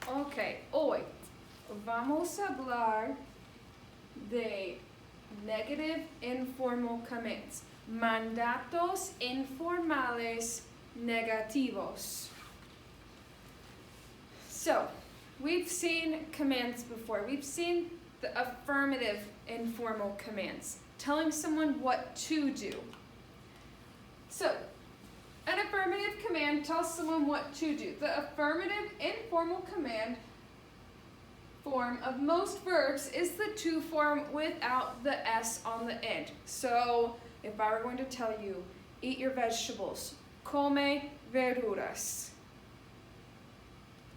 Ok, hoy vamos a hablar de negative informal commands, mandatos informales negativos. So, we've seen commands before. We've seen the affirmative informal commands, telling someone what to do. So, an affirmative command tells someone what to do. The affirmative informal command form of most verbs is the to form without the S on the end. So, if I were going to tell you, eat your vegetables, come verduras.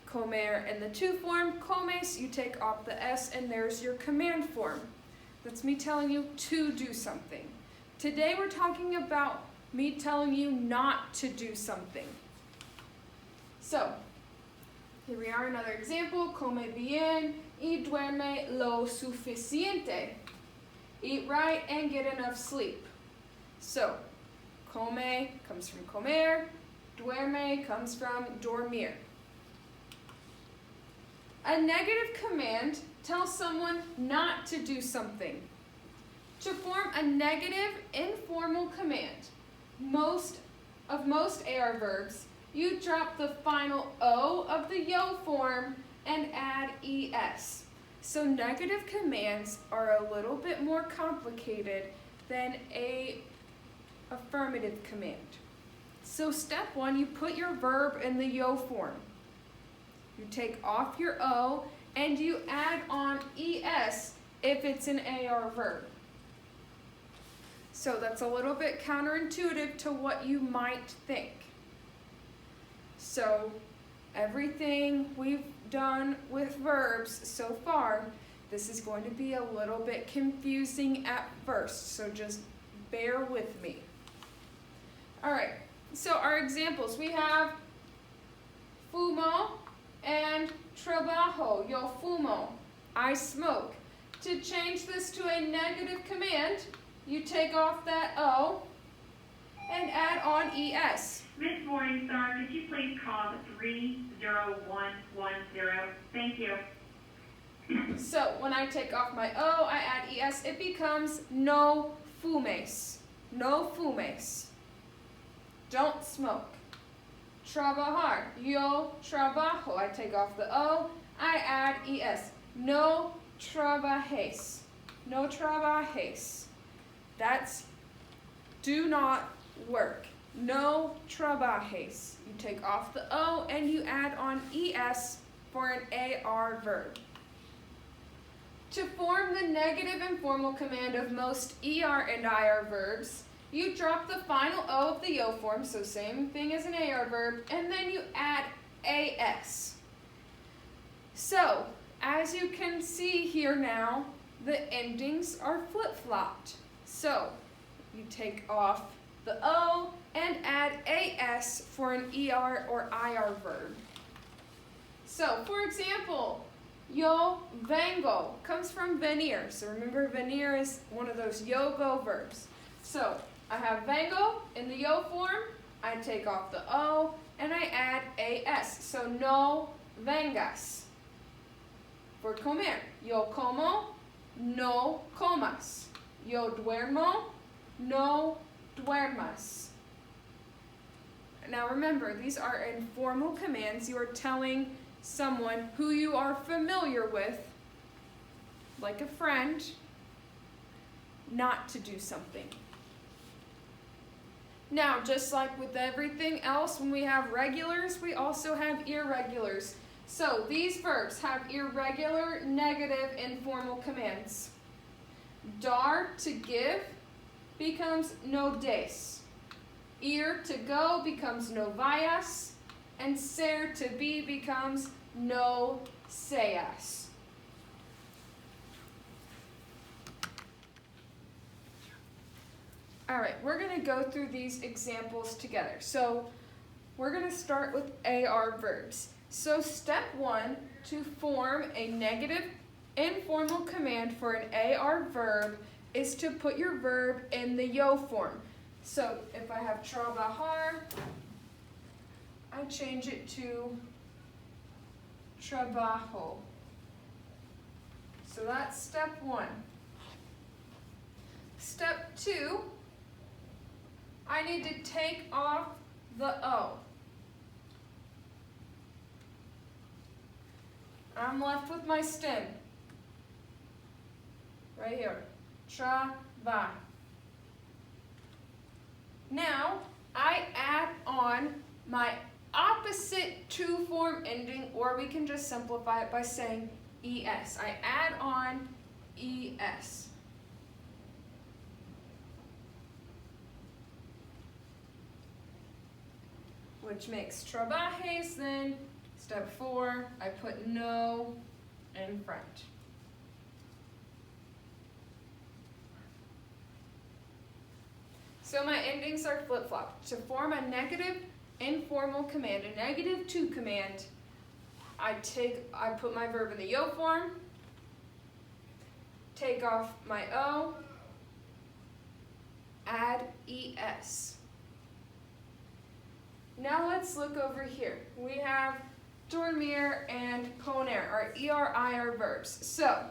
Comer in the to form, comes, you take off the S and there's your command form. That's me telling you to do something. Today we're talking about me telling you not to do something. So, here we are, another example. Come bien y duerme lo suficiente. Eat right and get enough sleep. So, come comes from comer, duerme comes from dormir. A negative command tells someone not to do something. To form a negative informal command, most AR verbs, you drop the final O of the yo form and add ES. So negative commands are a little bit more complicated than a affirmative command. So step one, you put your verb in the yo form. You take off your O and you add on ES if it's an AR verb. So that's a little bit counterintuitive to what you might think. So everything we've done with verbs so far, this is going to be a little bit confusing at first, so just bear with me. All right, so our examples, we have fumo and trabajo, yo fumo, I smoke. To change this to a negative command, you take off that O and add on ES. Miss Morningstar, could you please call 30110? Thank you. So when I take off my O, I add ES, it becomes no fumes. No fumes. Don't smoke. Trabajar. Yo trabajo. I take off the O, I add ES. No trabajes. No trabajes. That's do not work. No trabajes. You take off the O and you add on ES for an AR verb. To form the negative informal command of most ER and IR verbs, you drop the final O of the yo form, so same thing as an AR verb, and then you add AS. So, as you can see here now, the endings are flip-flopped. So, you take off the O and add AS for an ER or IR verb. So, for example, yo vengo comes from venir. So remember, venir is one of those yo-go verbs. So, I have vengo in the yo form, I take off the O, and I add AS. So, no vengas. For comer, yo como, no comas. Yo duermo, no duermas. Now remember, these are informal commands. You are telling someone who you are familiar with, like a friend, not to do something. Now, just like with everything else, when we have regulars, we also have irregulars. So these verbs have irregular negative informal commands. Dar, to give, becomes no des. Ir, to go, becomes no vayas. And ser, to be, becomes no seas. All right, we're going to go through these examples together. So we're going to start with AR verbs. So step one, to form a negative informal command for an AR verb is to put your verb in the yo form. So if I have trabajar, I change it to trabajo. So that's step 1. Step 2, I need to take off the O. I'm left with my stem. Right here. Traba. Now, I add on my opposite to-form ending, or we can just simplify it by saying es. I add on es. Which makes trabajes. Then step 4, I put no in front. So my endings are flip-flopped. To form a negative informal command, a negative to command, I put my verb in the yo form, take off my o, add es. Now let's look over here. We have dormir and poner, our er verbs. So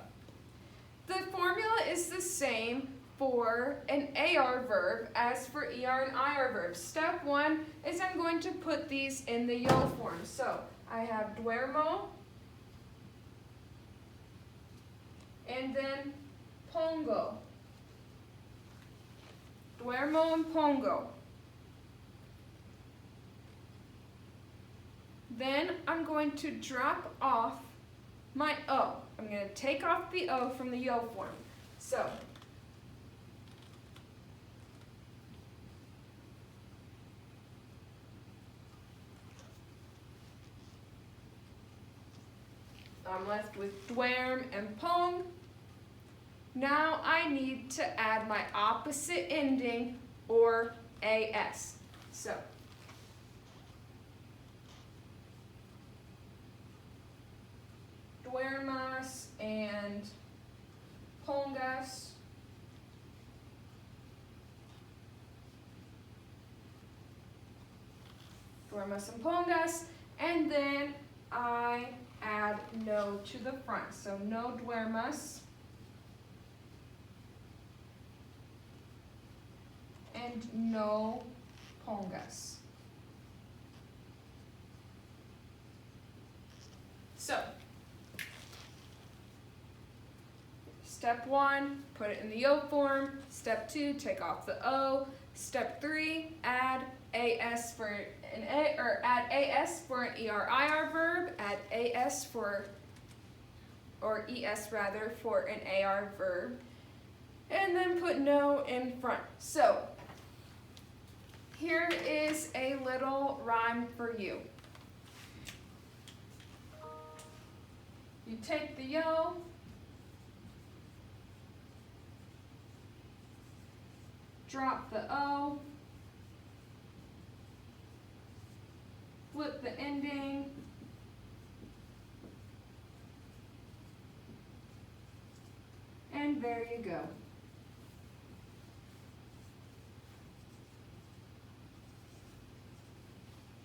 the formula is the same for an AR verb as for ER and IR verbs. Step 1 is I'm going to put these in the yo form. So I have duermo, and then pongo. Duermo and pongo. Then I'm going to drop off my O. I'm going to take off the O from the yo form. So I'm left with duerm and pong. Now I need to add my opposite ending, or as. So duermas and pongas. Duermas and pongas. And then I add no to the front. So no duermas and no pongas. So step 1, put it in the yo form. Step 2, take off the O. Step 3, add as for an add as for an ER/IR verb. Add as for, or es rather, for an AR verb, and then put no in front. So here is a little rhyme for you. You take the yo, drop the O, flip the ending, and there you go.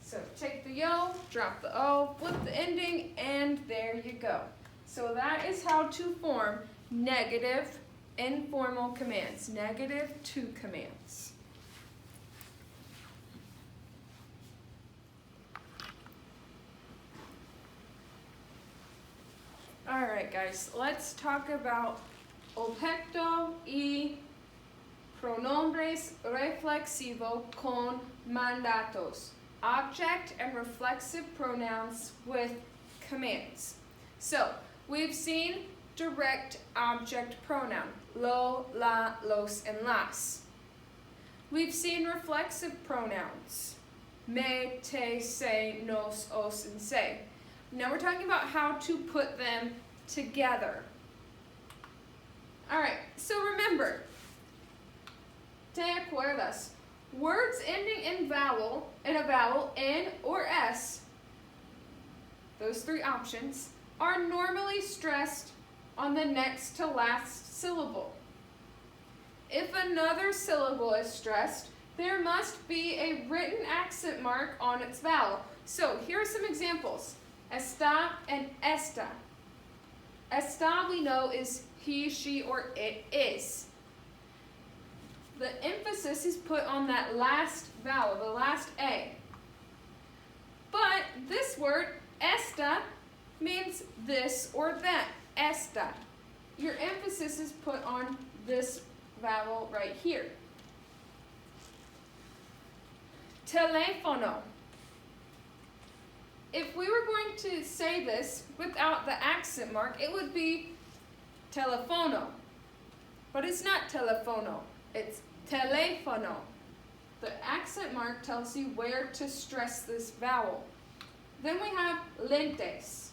So take the yo, drop the O, flip the ending, and there you go. So that is how to form negative informal commands, negative to commands. All right, guys, let's talk about objeto y pronombres reflexivo con mandatos, object and reflexive pronouns with commands. So we've seen direct object pronoun, lo, la, los, and las. We've seen reflexive pronouns, me, te, se, nos, os, and se. Now we're talking about how to put them together. All right, so remember, te acuerdas, words ending in a vowel, N or S, those 3 options, are normally stressed on the next to last syllable. If another syllable is stressed, there must be a written accent mark on its vowel. So here are some examples. Está and esta. Está we know is he, she, or it is. The emphasis is put on that last vowel, the last A. But this word, esta, means this or that. Esta. Your emphasis is put on this vowel right here. Teléfono. If we were going to say this without the accent mark, it would be telefono. But it's not telefono, it's teléfono. The accent mark tells you where to stress this vowel. Then we have lentes.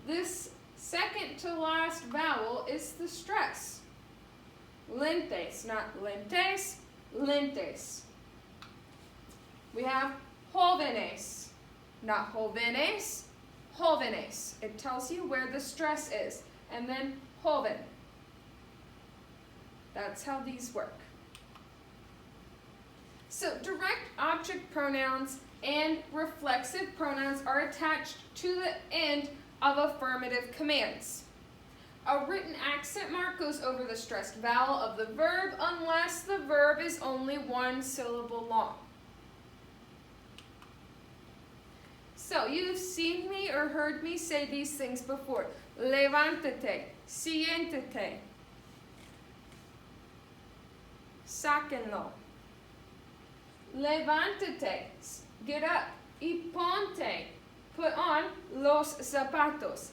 This second to last vowel is the stress. Lentes, not lentes, lentes. We have jóvenes, not jóvenes, jóvenes. It tells you where the stress is. And then joven. That's how these work. So direct object pronouns and reflexive pronouns are attached to the end of affirmative commands. A written accent mark goes over the stressed vowel of the verb unless the verb is only one syllable long. So you've seen me or heard me say these things before. Levántate, siéntate, sáquenlo. Levántate, get up, y ponte, put on los zapatos.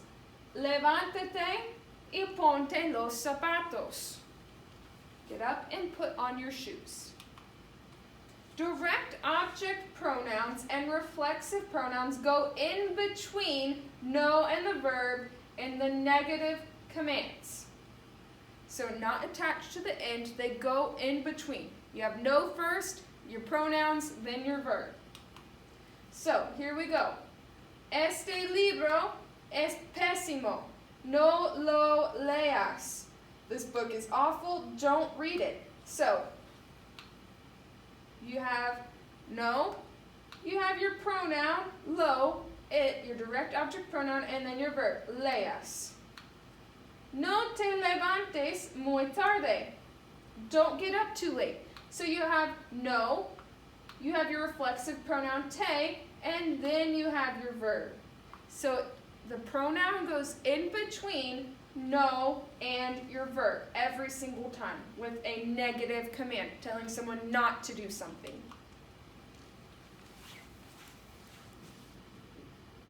Levántate y ponte los zapatos. Get up and put on your shoes. Direct object pronouns and reflexive pronouns go in between no and the verb in the negative commands. So not attached to the end, they go in between. You have no first, your pronouns, then your verb. So here we go. Este libro es pésimo. No lo leas. This book is awful, don't read it. So you have no, you have your pronoun, lo, it, your direct object pronoun, and then your verb, leas. No te levantes muy tarde. Don't get up too late. So you have no, you have your reflexive pronoun te, and then you have your verb. So the pronoun goes in between no and your verb every single time with a negative command telling someone not to do something.